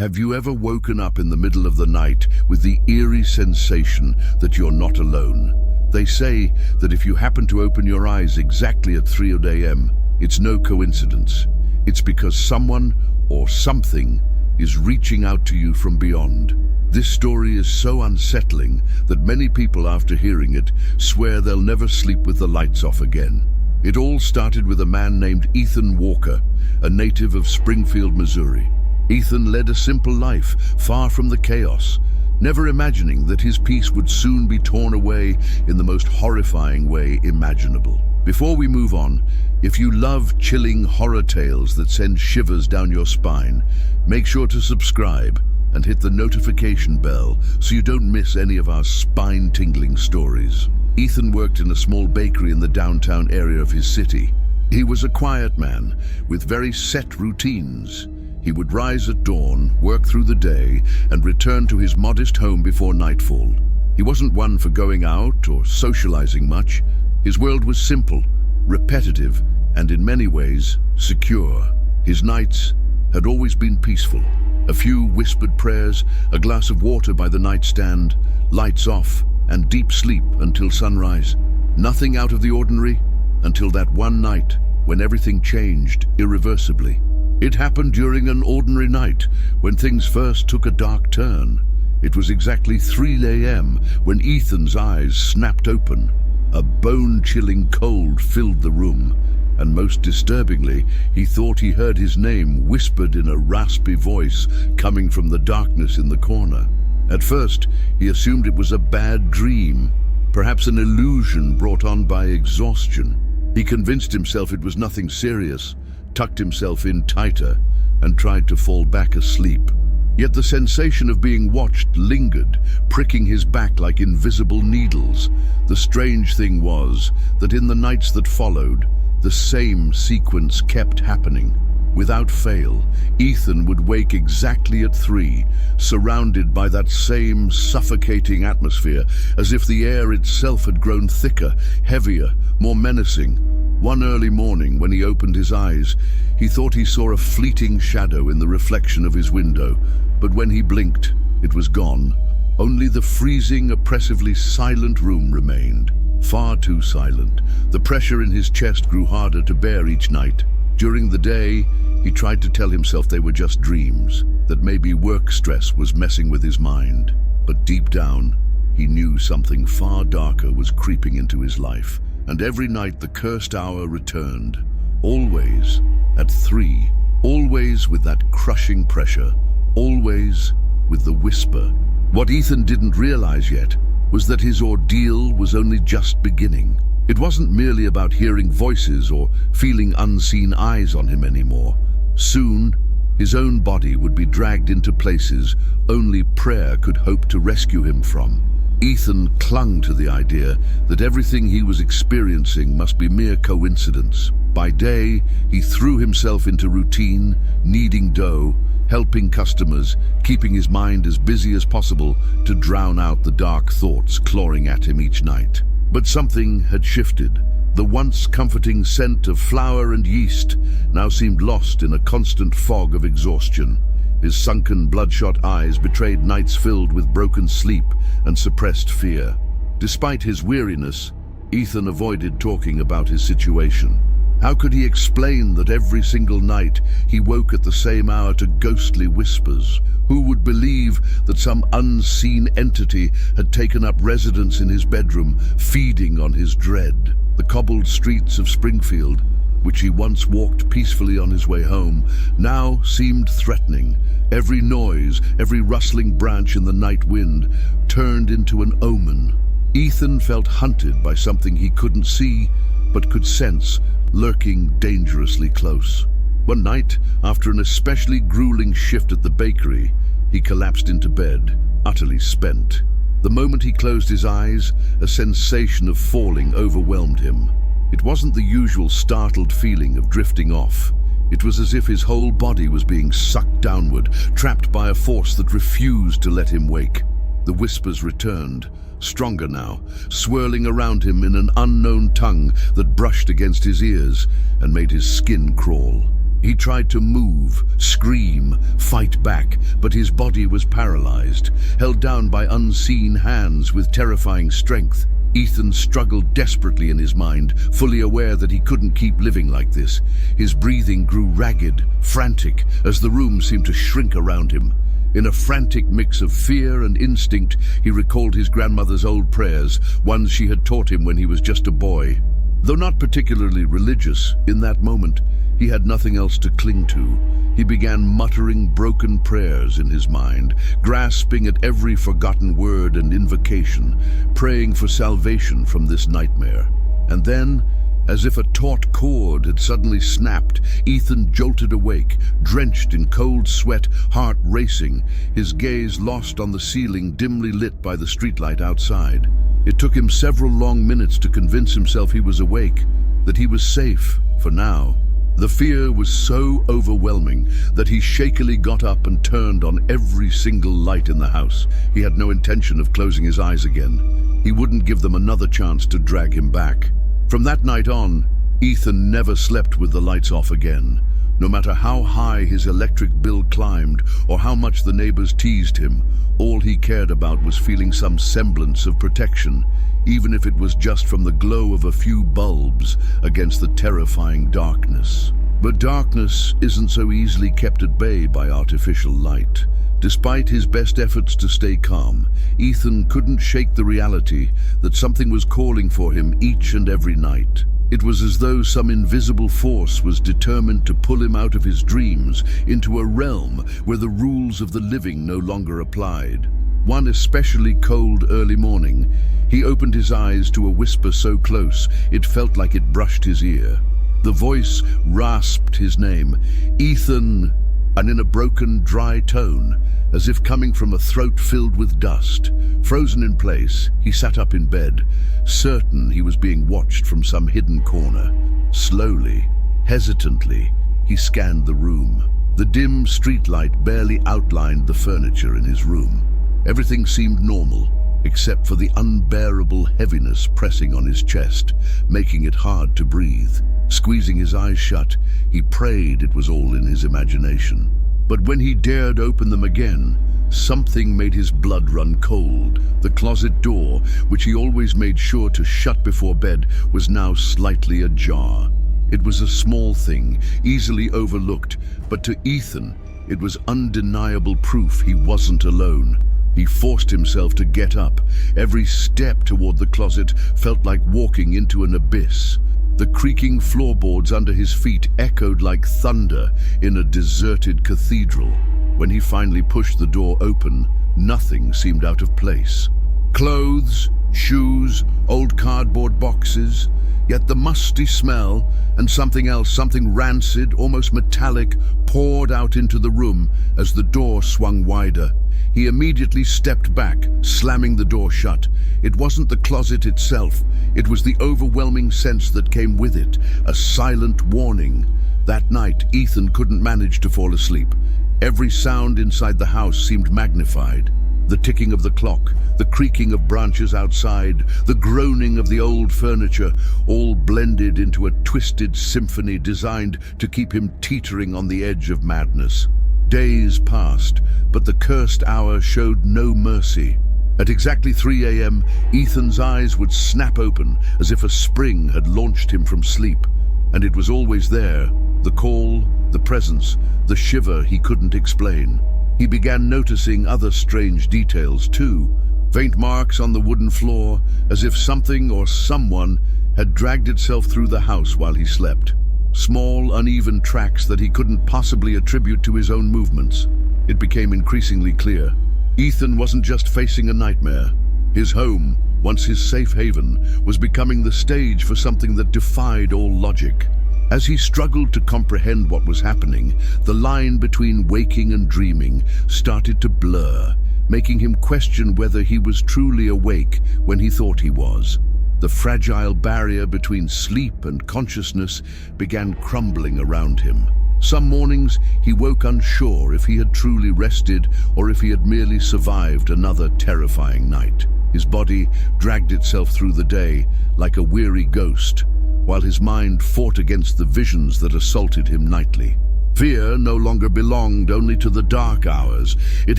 Have you ever woken up in the middle of the night with the eerie sensation that you're not alone? They say that if you happen to open your eyes exactly at 3 a.m., it's no coincidence. It's because someone or something is reaching out to you from beyond. This story is so unsettling that many people, after hearing it, swear they'll never sleep with the lights off again. It all started with a man named Ethan Walker, a native of Springfield, Missouri. Ethan led a simple life, far from the chaos, never imagining that his peace would soon be torn away in the most horrifying way imaginable. Before we move on, if you love chilling horror tales that send shivers down your spine, make sure to subscribe and hit the notification bell so you don't miss any of our spine-tingling stories. Ethan worked in a small bakery in the downtown area of his city. He was a quiet man with very set routines. He would rise at dawn, work through the day, and return to his modest home before nightfall. He wasn't one for going out or socializing much. His world was simple, repetitive, and in many ways, secure. His nights had always been peaceful. A few whispered prayers, a glass of water by the nightstand, lights off, and deep sleep until sunrise. Nothing out of the ordinary until that one night when everything changed irreversibly. It happened during an ordinary night when things first took a dark turn. It was exactly 3 a.m. when Ethan's eyes snapped open. A bone-chilling cold filled the room, and most disturbingly, he thought he heard his name whispered in a raspy voice coming from the darkness in the corner. At first, he assumed it was a bad dream, perhaps an illusion brought on by exhaustion. He convinced himself it was nothing serious, tucked himself in tighter, and tried to fall back asleep. Yet the sensation of being watched lingered, pricking his back like invisible needles. The strange thing was that in the nights that followed, the same sequence kept happening. Without fail, Ethan would wake exactly at 3, surrounded by that same suffocating atmosphere, as if the air itself had grown thicker, heavier, more menacing. One early morning, when he opened his eyes, he thought he saw a fleeting shadow in the reflection of his window, but when he blinked, it was gone. Only the freezing, oppressively silent room remained. Far too silent. The pressure in his chest grew harder to bear each night. During the day, he tried to tell himself they were just dreams, that maybe work stress was messing with his mind. But deep down, he knew something far darker was creeping into his life. And every night the cursed hour returned, always at 3, always with that crushing pressure, always with the whisper. What Ethan didn't realize yet was that his ordeal was only just beginning. It wasn't merely about hearing voices or feeling unseen eyes on him anymore. Soon, his own body would be dragged into places only prayer could hope to rescue him from. Ethan clung to the idea that everything he was experiencing must be mere coincidence. By day, he threw himself into routine, kneading dough, helping customers, keeping his mind as busy as possible to drown out the dark thoughts clawing at him each night. But something had shifted. The once comforting scent of flour and yeast now seemed lost in a constant fog of exhaustion. His sunken, bloodshot eyes betrayed nights filled with broken sleep and suppressed fear. Despite his weariness, Ethan avoided talking about his situation. How could he explain that every single night he woke at the same hour to ghostly whispers? Who would believe that some unseen entity had taken up residence in his bedroom, feeding on his dread? The cobbled streets of Springfield, which he once walked peacefully on his way home, now seemed threatening. Every noise, every rustling branch in the night wind turned into an omen. Ethan felt hunted by something he couldn't see, but could sense, lurking dangerously close. One night, after an especially grueling shift at the bakery, he collapsed into bed, utterly spent. The moment he closed his eyes, a sensation of falling overwhelmed him. It wasn't the usual startled feeling of drifting off. It was as if his whole body was being sucked downward, trapped by a force that refused to let him wake. The whispers returned, stronger now, swirling around him in an unknown tongue that brushed against his ears and made his skin crawl. He tried to move, scream, fight back, but his body was paralyzed, held down by unseen hands with terrifying strength. Ethan struggled desperately in his mind, fully aware that he couldn't keep living like this. His breathing grew ragged, frantic, as the room seemed to shrink around him. In a frantic mix of fear and instinct, he recalled his grandmother's old prayers, ones she had taught him when he was just a boy. Though not particularly religious, in that moment, he had nothing else to cling to. He began muttering broken prayers in his mind, grasping at every forgotten word and invocation, praying for salvation from this nightmare. And then, as if a taut cord had suddenly snapped, Ethan jolted awake, drenched in cold sweat, heart racing, his gaze lost on the ceiling dimly lit by the streetlight outside. It took him several long minutes to convince himself he was awake, that he was safe, for now. The fear was so overwhelming that he shakily got up and turned on every single light in the house. He had no intention of closing his eyes again. He wouldn't give them another chance to drag him back. From that night on, Ethan never slept with the lights off again. No matter how high his electric bill climbed or how much the neighbors teased him, all he cared about was feeling some semblance of protection, even if it was just from the glow of a few bulbs against the terrifying darkness. But darkness isn't so easily kept at bay by artificial light. Despite his best efforts to stay calm, Ethan couldn't shake the reality that something was calling for him each and every night. It was as though some invisible force was determined to pull him out of his dreams into a realm where the rules of the living no longer applied. One especially cold early morning, he opened his eyes to a whisper so close it felt like it brushed his ear. The voice rasped his name, "Ethan," and in a broken, dry tone, as if coming from a throat filled with dust. Frozen in place, he sat up in bed, certain he was being watched from some hidden corner. Slowly, hesitantly, he scanned the room. The dim streetlight barely outlined the furniture in his room. Everything seemed normal, except for the unbearable heaviness pressing on his chest, making it hard to breathe. Squeezing his eyes shut, he prayed it was all in his imagination. But when he dared open them again, something made his blood run cold. The closet door, which he always made sure to shut before bed, was now slightly ajar. It was a small thing, easily overlooked, but to Ethan, it was undeniable proof he wasn't alone. He forced himself to get up. Every step toward the closet felt like walking into an abyss. The creaking floorboards under his feet echoed like thunder in a deserted cathedral. When he finally pushed the door open, nothing seemed out of place. Clothes, shoes, old cardboard boxes, yet the musty smell and something else, something rancid, almost metallic, poured out into the room as the door swung wider. He immediately stepped back, slamming the door shut. It wasn't the closet itself. It was the overwhelming sense that came with it, a silent warning. That night, Ethan couldn't manage to fall asleep. Every sound inside the house seemed magnified. The ticking of the clock, the creaking of branches outside, the groaning of the old furniture, all blended into a twisted symphony designed to keep him teetering on the edge of madness. Days passed, but the cursed hour showed no mercy. At exactly 3 a.m., Ethan's eyes would snap open as if a spring had launched him from sleep. And it was always there, the call, the presence, the shiver he couldn't explain. He began noticing other strange details too. Faint marks on the wooden floor, as if something or someone had dragged itself through the house while he slept. Small, uneven tracks that he couldn't possibly attribute to his own movements. It became increasingly clear. Ethan wasn't just facing a nightmare. His home, once his safe haven, was becoming the stage for something that defied all logic. As he struggled to comprehend what was happening, the line between waking and dreaming started to blur, making him question whether he was truly awake when he thought he was. The fragile barrier between sleep and consciousness began crumbling around him. Some mornings, he woke unsure if he had truly rested or if he had merely survived another terrifying night. His body dragged itself through the day like a weary ghost, while his mind fought against the visions that assaulted him nightly. Fear no longer belonged only to the dark hours. It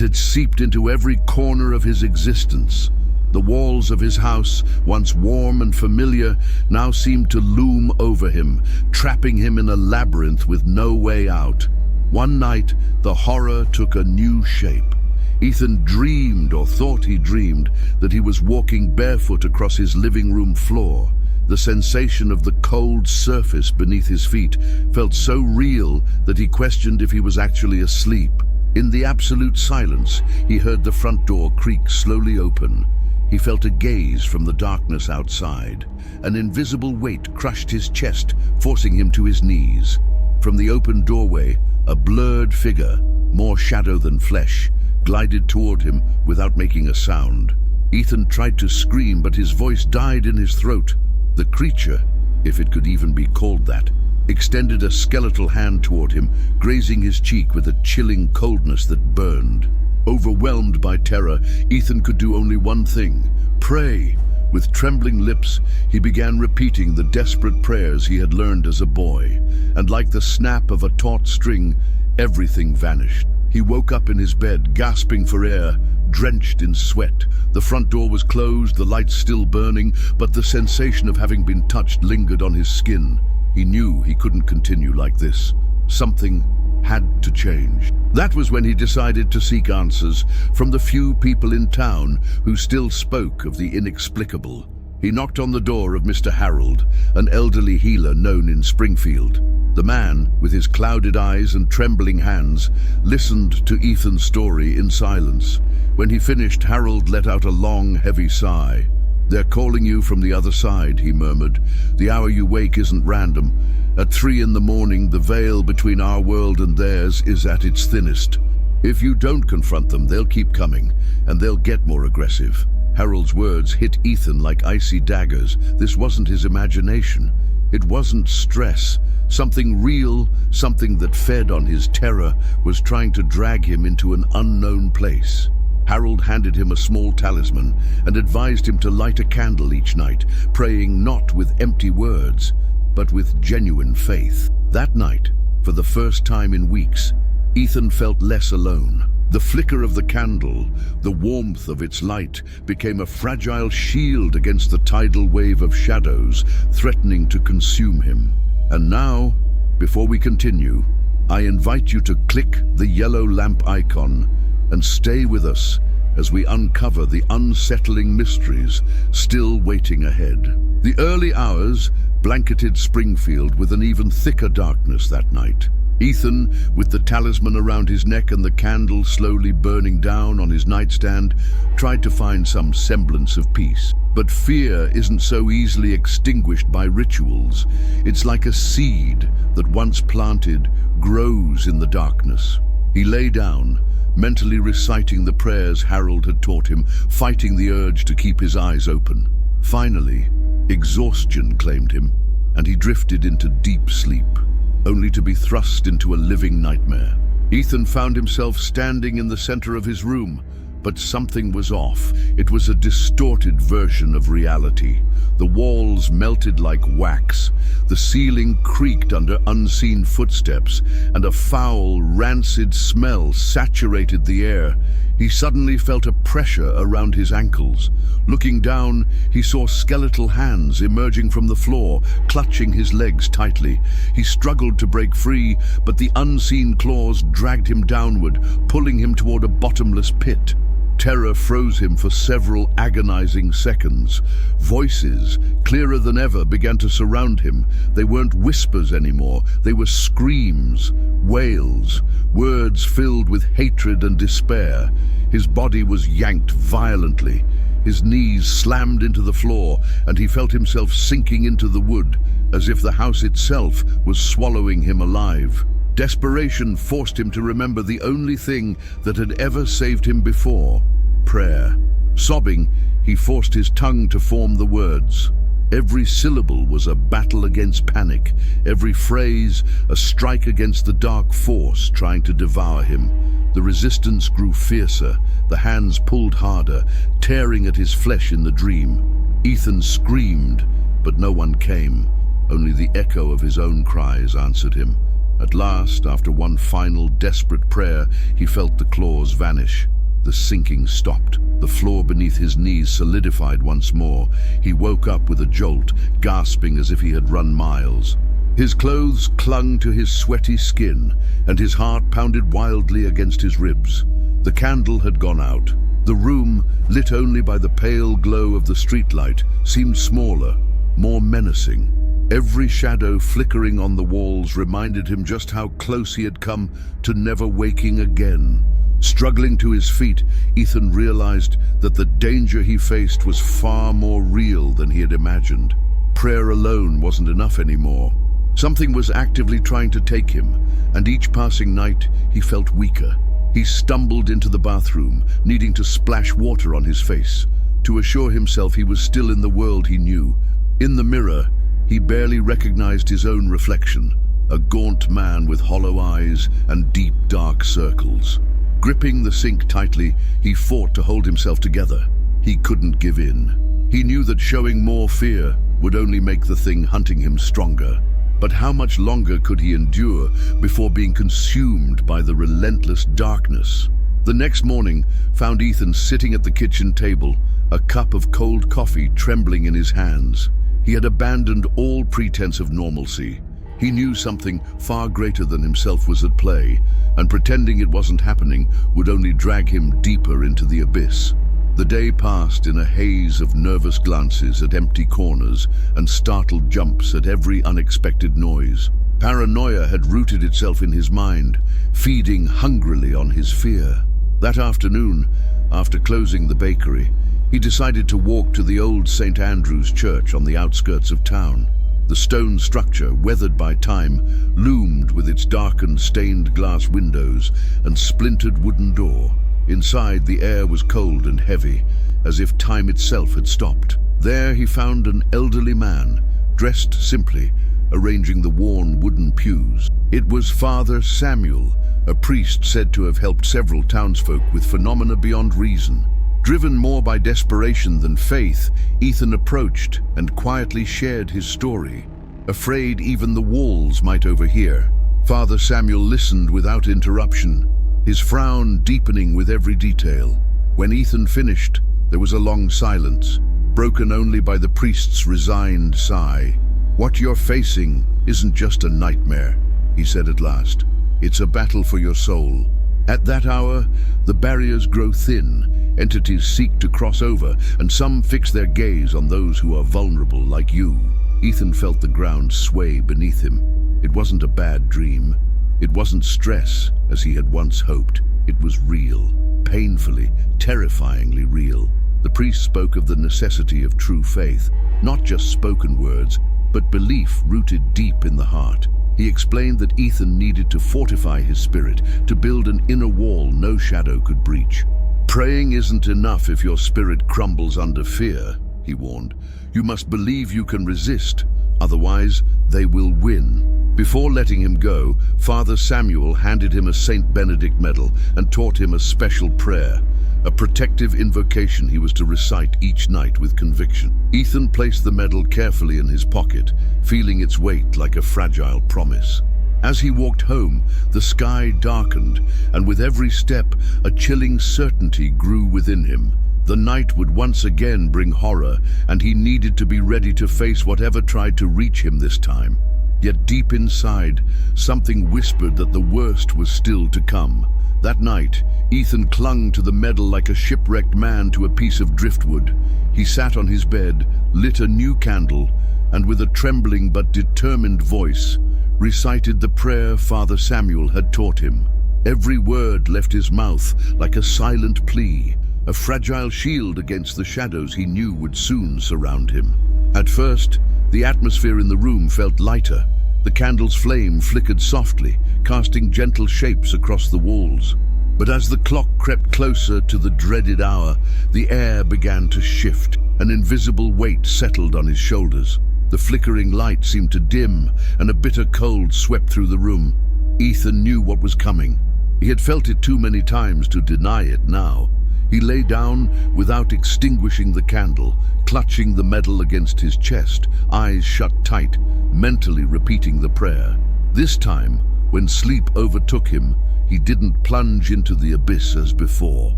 had seeped into every corner of his existence. The walls of his house, once warm and familiar, now seemed to loom over him, trapping him in a labyrinth with no way out. One night, the horror took a new shape. Ethan dreamed, or thought he dreamed, that he was walking barefoot across his living room floor. The sensation of the cold surface beneath his feet felt so real that he questioned if he was actually asleep. In the absolute silence, he heard the front door creak slowly open. He felt a gaze from the darkness outside. An invisible weight crushed his chest, forcing him to his knees. From the open doorway, a blurred figure, more shadow than flesh, glided toward him without making a sound. Ethan tried to scream, but his voice died in his throat. The creature, if it could even be called that, extended a skeletal hand toward him, grazing his cheek with a chilling coldness that burned. Overwhelmed by terror, Ethan could do only one thing: pray. With trembling lips, he began repeating the desperate prayers he had learned as a boy, and like the snap of a taut string, everything vanished. He woke up in his bed, gasping for air, drenched in sweat. The front door was closed, the lights still burning, but the sensation of having been touched lingered on his skin. He knew he couldn't continue like this. Something had to change. That was when he decided to seek answers from the few people in town who still spoke of the inexplicable. He knocked on the door of Mr. Harold, an elderly healer known in Springfield. The man, with his clouded eyes and trembling hands, listened to Ethan's story in silence. When he finished, Harold let out a long, heavy sigh. "They're calling you from the other side," he murmured. "The hour you wake isn't random. At 3 in the morning, the veil between our world and theirs is at its thinnest. If you don't confront them, they'll keep coming, and they'll get more aggressive." Harold's words hit Ethan like icy daggers. This wasn't his imagination. It wasn't stress. Something real, something that fed on his terror, was trying to drag him into an unknown place. Harold handed him a small talisman and advised him to light a candle each night, praying not with empty words, but with genuine faith. That night, for the first time in weeks, Ethan felt less alone. The flicker of the candle, the warmth of its light, became a fragile shield against the tidal wave of shadows threatening to consume him. And now, before we continue, I invite you to click the yellow lamp icon and stay with us as we uncover the unsettling mysteries still waiting ahead. The early hours blanketed Springfield with an even thicker darkness that night. Ethan, with the talisman around his neck and the candle slowly burning down on his nightstand, tried to find some semblance of peace. But fear isn't so easily extinguished by rituals. It's like a seed that, once planted, grows in the darkness. He lay down, mentally reciting the prayers Harold had taught him, fighting the urge to keep his eyes open. Finally, exhaustion claimed him, and he drifted into deep sleep, only to be thrust into a living nightmare. Ethan found himself standing in the center of his room, but something was off. It was a distorted version of reality. The walls melted like wax, the ceiling creaked under unseen footsteps, and a foul, rancid smell saturated the air. He suddenly felt a pressure around his ankles. Looking down, he saw skeletal hands emerging from the floor, clutching his legs tightly. He struggled to break free, but the unseen claws dragged him downward, pulling him toward a bottomless pit. Terror froze him for several agonizing seconds. Voices, clearer than ever, began to surround him. They weren't whispers anymore. They were screams, wails, words filled with hatred and despair. His body was yanked violently. His knees slammed into the floor, and he felt himself sinking into the wood, as if the house itself was swallowing him alive. Desperation forced him to remember the only thing that had ever saved him before: prayer. Sobbing, he forced his tongue to form the words. Every syllable was a battle against panic, every phrase a strike against the dark force trying to devour him. The resistance grew fiercer, the hands pulled harder, tearing at his flesh in the dream. Ethan screamed, but no one came. Only the echo of his own cries answered him. At last, after one final desperate prayer, he felt the claws vanish. The sinking stopped. The floor beneath his knees solidified once more. He woke up with a jolt, gasping as if he had run miles. His clothes clung to his sweaty skin, and his heart pounded wildly against his ribs. The candle had gone out. The room, lit only by the pale glow of the streetlight, seemed smaller, more menacing. Every shadow flickering on the walls reminded him just how close he had come to never waking again. Struggling to his feet, Ethan realized that the danger he faced was far more real than he had imagined. Prayer alone wasn't enough anymore. Something was actively trying to take him, and each passing night he felt weaker. He stumbled into the bathroom, needing to splash water on his face, to assure himself he was still in the world he knew. In the mirror, he barely recognized his own reflection, a gaunt man with hollow eyes and deep, dark circles. Gripping the sink tightly, he fought to hold himself together. He couldn't give in. He knew that showing more fear would only make the thing hunting him stronger. But how much longer could he endure before being consumed by the relentless darkness? The next morning found Ethan sitting at the kitchen table, a cup of cold coffee trembling in his hands. He had abandoned all pretense of normalcy. He knew something far greater than himself was at play, and pretending it wasn't happening would only drag him deeper into the abyss. The day passed in a haze of nervous glances at empty corners and startled jumps at every unexpected noise. Paranoia had rooted itself in his mind, feeding hungrily on his fear. That afternoon, after closing the bakery, he decided to walk to the old St. Andrew's Church on the outskirts of town. The stone structure, weathered by time, loomed with its darkened stained glass windows and splintered wooden door. Inside, the air was cold and heavy, as if time itself had stopped. There he found an elderly man, dressed simply, arranging the worn wooden pews. It was Father Samuel, a priest said to have helped several townsfolk with phenomena beyond reason. Driven more by desperation than faith, Ethan approached and quietly shared his story, afraid even the walls might overhear. Father Samuel listened without interruption, his frown deepening with every detail. When Ethan finished, there was a long silence, broken only by the priest's resigned sigh. "What you're facing isn't just a nightmare," he said at last. "It's a battle for your soul. At that hour, the barriers grow thin, entities seek to cross over, and some fix their gaze on those who are vulnerable like you." Ethan felt the ground sway beneath him. It wasn't a bad dream. It wasn't stress, as he had once hoped. It was real, painfully, terrifyingly real. The priest spoke of the necessity of true faith, not just spoken words, but belief rooted deep in the heart. He explained that Ethan needed to fortify his spirit, to build an inner wall no shadow could breach. "Praying isn't enough if your spirit crumbles under fear," he warned. "You must believe you can resist, otherwise they will win." Before letting him go, Father Samuel handed him a St. Benedict medal and taught him a special prayer, a protective invocation he was to recite each night with conviction. Ethan placed the medal carefully in his pocket, feeling its weight like a fragile promise. As he walked home, the sky darkened, and with every step, a chilling certainty grew within him. The night would once again bring horror, and he needed to be ready to face whatever tried to reach him this time. Yet deep inside, something whispered that the worst was still to come. That night, Ethan clung to the medal like a shipwrecked man to a piece of driftwood. He sat on his bed, lit a new candle, and with a trembling but determined voice, recited the prayer Father Samuel had taught him. Every word left his mouth like a silent plea, a fragile shield against the shadows he knew would soon surround him. At first, the atmosphere in the room felt lighter. The candle's flame flickered softly, casting gentle shapes across the walls. But as the clock crept closer to the dreaded hour, the air began to shift. An invisible weight settled on his shoulders. The flickering light seemed to dim, and a bitter cold swept through the room. Ethan knew what was coming. He had felt it too many times to deny it now. He lay down without extinguishing the candle, clutching the medal against his chest, eyes shut tight, mentally repeating the prayer. This time, When sleep overtook him, he didn't plunge into the abyss as before.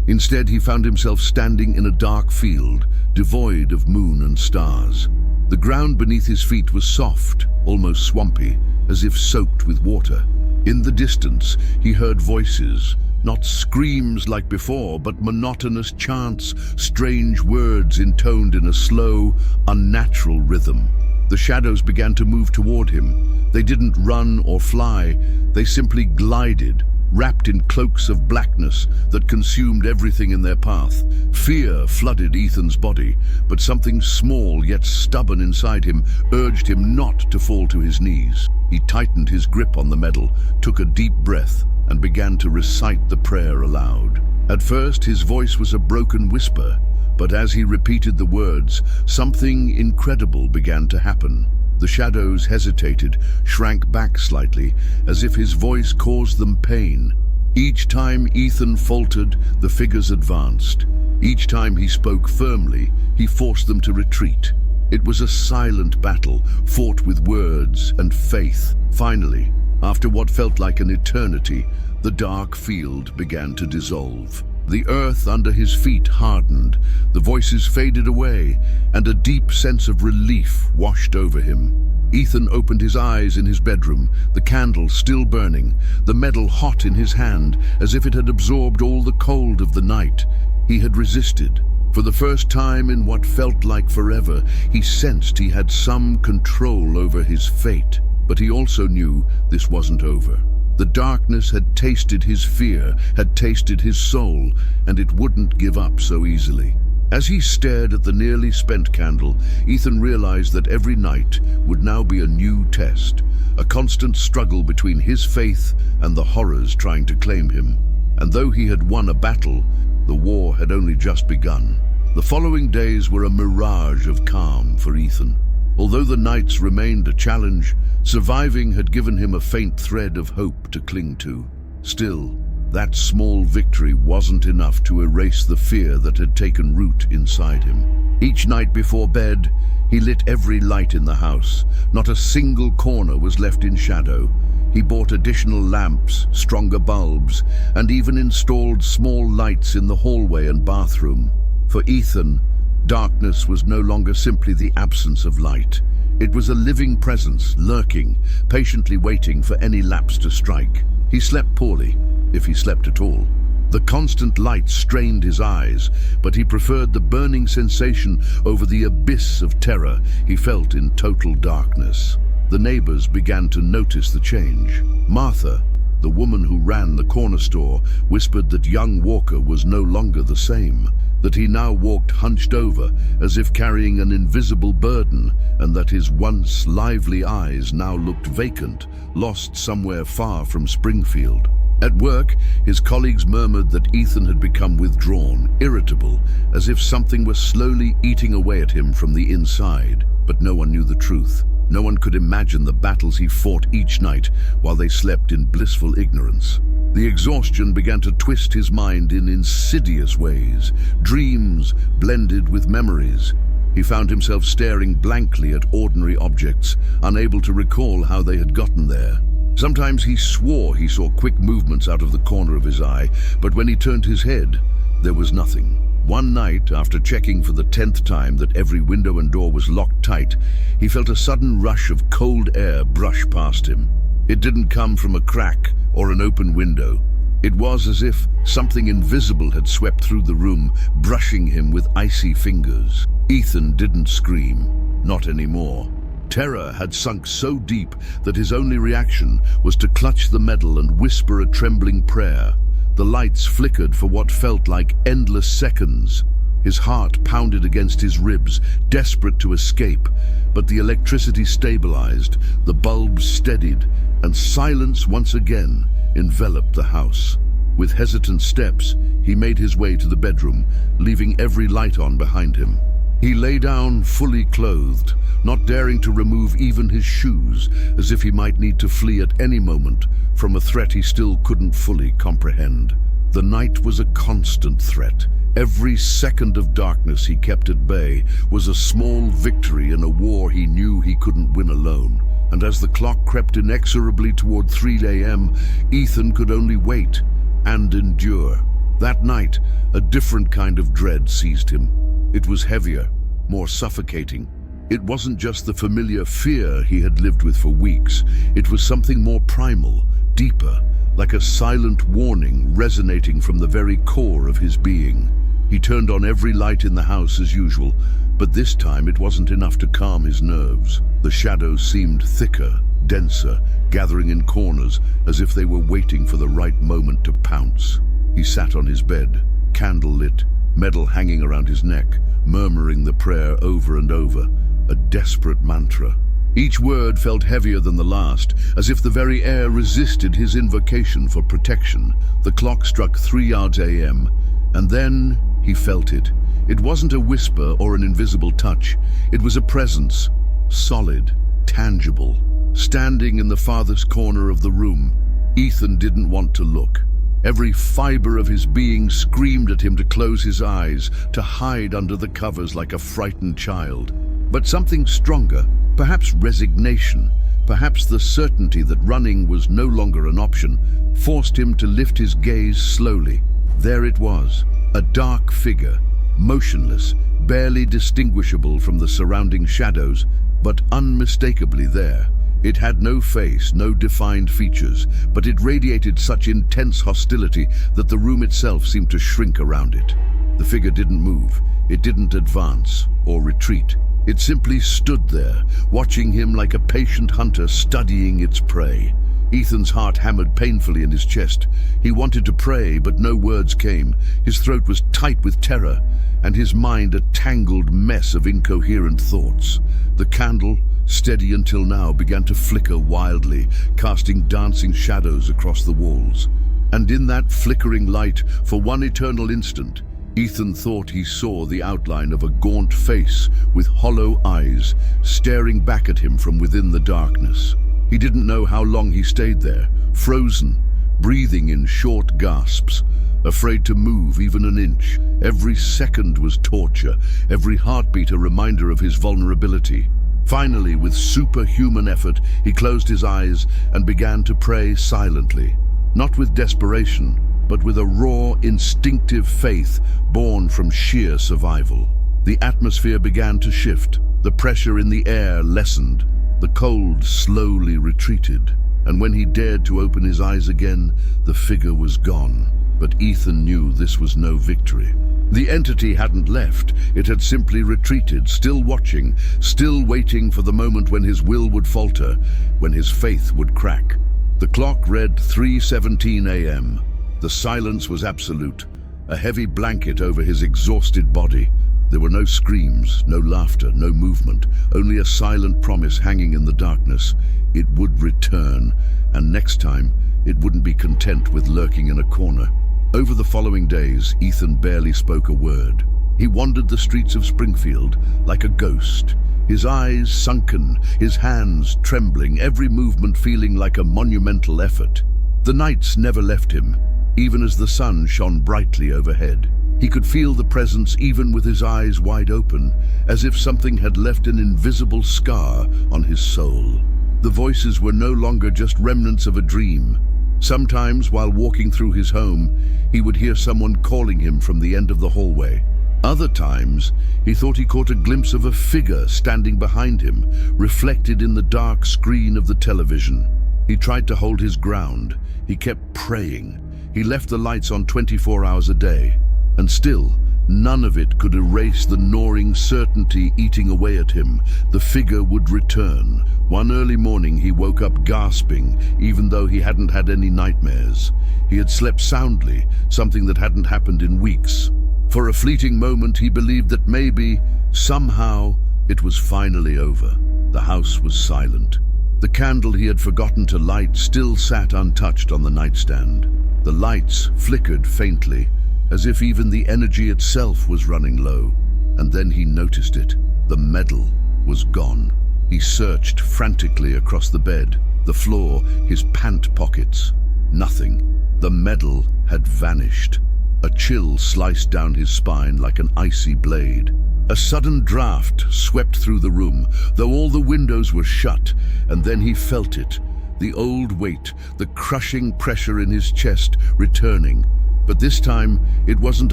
Instead, he found himself standing in a dark field, devoid of moon and stars. The ground beneath his feet was soft, almost swampy, as if soaked with water. In the distance, he heard voices, not screams like before, but monotonous chants, strange words intoned in a slow, unnatural rhythm. The shadows began to move toward him. They didn't run or fly, they simply glided, wrapped in cloaks of blackness that consumed everything in their path. Fear flooded Ethan's body, but something small yet stubborn inside him urged him not to fall to his knees. He tightened his grip on the metal, took a deep breath, and began to recite the prayer aloud. At first, his voice was a broken whisper, but as he repeated the words, something incredible began to happen. The shadows hesitated, shrank back slightly, as if his voice caused them pain. Each time Ethan faltered, the figures advanced. Each time he spoke firmly, he forced them to retreat. It was a silent battle, fought with words and faith. Finally, after what felt like an eternity, the dark field began to dissolve. The earth under his feet hardened, the voices faded away, and a deep sense of relief washed over him. Ethan opened his eyes in his bedroom, the candle still burning, the metal hot in his hand, as if it had absorbed all the cold of the night. He had resisted. For the first time in what felt like forever, he sensed he had some control over his fate. But he also knew this wasn't over. The darkness had tasted his fear, had tasted his soul, and it wouldn't give up so easily. As he stared at the nearly spent candle, Ethan realized that every night would now be a new test, a constant struggle between his faith and the horrors trying to claim him. And though he had won a battle, the war had only just begun. The following days were a mirage of calm for Ethan. Although the nights remained a challenge, surviving had given him a faint thread of hope to cling to. Still, that small victory wasn't enough to erase the fear that had taken root inside him. Each night before bed, he lit every light in the house. Not a single corner was left in shadow. He bought additional lamps, stronger bulbs, and even installed small lights in the hallway and bathroom. For Ethan, darkness was no longer simply the absence of light. It was a living presence, lurking, patiently waiting for any lapse to strike. He slept poorly, if he slept at all. The constant light strained his eyes, but he preferred the burning sensation over the abyss of terror he felt in total darkness. The neighbors began to notice the change. Martha, the woman who ran the corner store, whispered that young Walker was no longer the same, that he now walked hunched over as if carrying an invisible burden, and that his once lively eyes now looked vacant, lost somewhere far from Springfield. At work, his colleagues murmured that Ethan had become withdrawn, irritable, as if something were slowly eating away at him from the inside. But no one knew the truth. No one could imagine the battles he fought each night while they slept in blissful ignorance. The exhaustion began to twist his mind in insidious ways. Dreams blended with memories. He found himself staring blankly at ordinary objects, unable to recall how they had gotten there. Sometimes he swore he saw quick movements out of the corner of his eye, but when he turned his head, there was nothing. One night, after checking for the 10th time that every window and door was locked tight, he felt a sudden rush of cold air brush past him. It didn't come from a crack or an open window. It was as if something invisible had swept through the room, brushing him with icy fingers. Ethan didn't scream, not anymore. Terror had sunk so deep that his only reaction was to clutch the metal and whisper a trembling prayer. The lights flickered for what felt like endless seconds. His heart pounded against his ribs, desperate to escape, but the electricity stabilized, the bulbs steadied, and silence once again enveloped the house. With hesitant steps, he made his way to the bedroom, leaving every light on behind him. He lay down fully clothed, not daring to remove even his shoes, as if he might need to flee at any moment from a threat he still couldn't fully comprehend. The night was a constant threat. Every second of darkness he kept at bay was a small victory in a war he knew he couldn't win alone. and as the clock crept inexorably toward 3 a.m., Ethan could only wait and endure. That night, a different kind of dread seized him. It was heavier, more suffocating. It wasn't just the familiar fear he had lived with for weeks. It was something more primal, deeper, like a silent warning resonating from the very core of his being. He turned on every light in the house as usual, but this time it wasn't enough to calm his nerves. The shadows seemed thicker, denser, gathering in corners as if they were waiting for the right moment to pounce. He sat on his bed, candle lit, medal hanging around his neck, murmuring the prayer over and over, a desperate mantra. Each word felt heavier than the last, as if the very air resisted his invocation for protection. The clock struck 3 a.m., and then he felt it. It wasn't a whisper or an invisible touch. It was a presence, solid, tangible, standing in the farthest corner of the room. Ethan didn't want to look. Every fiber of his being screamed at him to close his eyes, to hide under the covers like a frightened child. But something stronger, perhaps resignation, perhaps the certainty that running was no longer an option, forced him to lift his gaze slowly. There it was, a dark figure, motionless, barely distinguishable from the surrounding shadows, but unmistakably there. It had no face, no defined features, but it radiated such intense hostility that the room itself seemed to shrink around it. The figure didn't move, it didn't advance or retreat. It simply stood there, watching him like a patient hunter studying its prey. Ethan's heart hammered painfully in his chest. He wanted to pray, but no words came. His throat was tight with terror, and his mind a tangled mess of incoherent thoughts. The candle, steady until now, began to flicker wildly, casting dancing shadows across the walls. And in that flickering light, for one eternal instant, Ethan thought he saw the outline of a gaunt face with hollow eyes staring back at him from within the darkness. He didn't know how long he stayed there, frozen, breathing in short gasps, afraid to move even an inch. Every second was torture, every heartbeat a reminder of his vulnerability. Finally, with superhuman effort, he closed his eyes and began to pray silently, not with desperation, but with a raw, instinctive faith born from sheer survival. The atmosphere began to shift. The pressure in the air lessened. The cold slowly retreated. And when he dared to open his eyes again, the figure was gone. But Ethan knew this was no victory. The entity hadn't left. It had simply retreated, still watching, still waiting for the moment when his will would falter, when his faith would crack. The clock read 3:17 a.m. The silence was absolute, a heavy blanket over his exhausted body. There were no screams, no laughter, no movement, only a silent promise hanging in the darkness. It would return, and next time, it wouldn't be content with lurking in a corner. Over the following days, Ethan barely spoke a word. He wandered the streets of Springfield like a ghost, his eyes sunken, his hands trembling, every movement feeling like a monumental effort. The nights never left him, even as the sun shone brightly overhead. He could feel the presence even with his eyes wide open, as if something had left an invisible scar on his soul. The voices were no longer just remnants of a dream. Sometimes, while walking through his home, he would hear someone calling him from the end of the hallway. Other times, he thought he caught a glimpse of a figure standing behind him, reflected in the dark screen of the television. He tried to hold his ground. He kept praying. He left the lights on 24 hours a day. And still, none of it could erase the gnawing certainty eating away at him. The figure would return. One early morning he woke up gasping, even though he hadn't had any nightmares. He had slept soundly, something that hadn't happened in weeks. For a fleeting moment he believed that maybe, somehow, it was finally over. The house was silent. The candle he had forgotten to light still sat untouched on the nightstand. The lights flickered faintly, as if even the energy itself was running low. And then he noticed it. The medal was gone. He searched frantically across the bed, the floor, his pant pockets. Nothing. The medal had vanished. A chill sliced down his spine like an icy blade. A sudden draft swept through the room, though all the windows were shut, and then he felt it. The old weight, the crushing pressure in his chest returning. But this time, it wasn't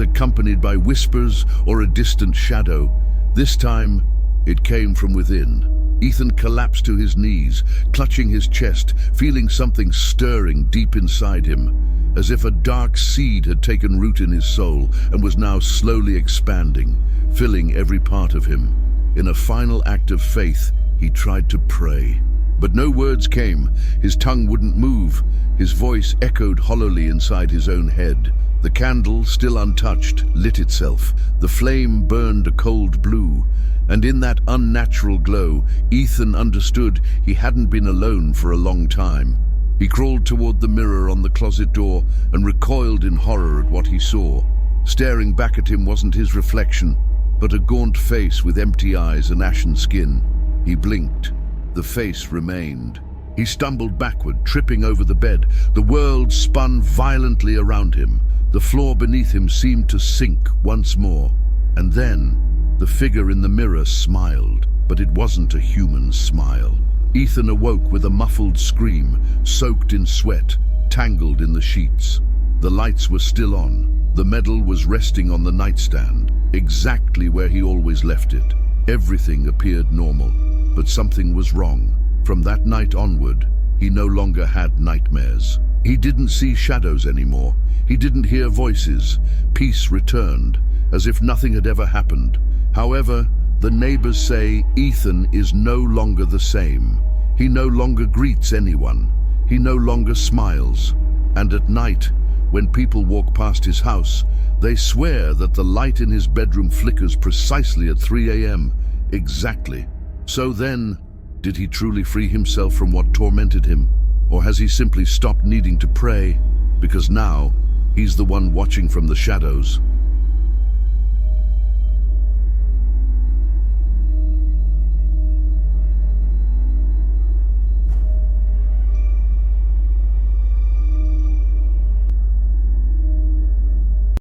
accompanied by whispers or a distant shadow. This time, it came from within. Ethan collapsed to his knees, clutching his chest, feeling something stirring deep inside him, as if a dark seed had taken root in his soul and was now slowly expanding, filling every part of him. In a final act of faith, he tried to pray. But no words came. His tongue wouldn't move. His voice echoed hollowly inside his own head. The candle, still untouched, lit itself. The flame burned a cold blue. And in that unnatural glow, Ethan understood he hadn't been alone for a long time. He crawled toward the mirror on the closet door and recoiled in horror at what he saw. Staring back at him wasn't his reflection, but a gaunt face with empty eyes and ashen skin. He blinked. The face remained. He stumbled backward, tripping over the bed. The world spun violently around him. The floor beneath him seemed to sink once more. And then, the figure in the mirror smiled, but it wasn't a human smile. Ethan awoke with a muffled scream, soaked in sweat, tangled in the sheets. The lights were still on. The medal was resting on the nightstand, exactly where he always left it. Everything appeared normal, but something was wrong. From that night onward, he no longer had nightmares. He didn't see shadows anymore. He didn't hear voices. Peace returned, as if nothing had ever happened. However, the neighbors say Ethan is no longer the same. He no longer greets anyone. He no longer smiles. And at night, when people walk past his house, they swear that the light in his bedroom flickers precisely at 3 a.m. Exactly. So then, did he truly free himself from what tormented him? Or has he simply stopped needing to pray? Because now, he's the one watching from the shadows,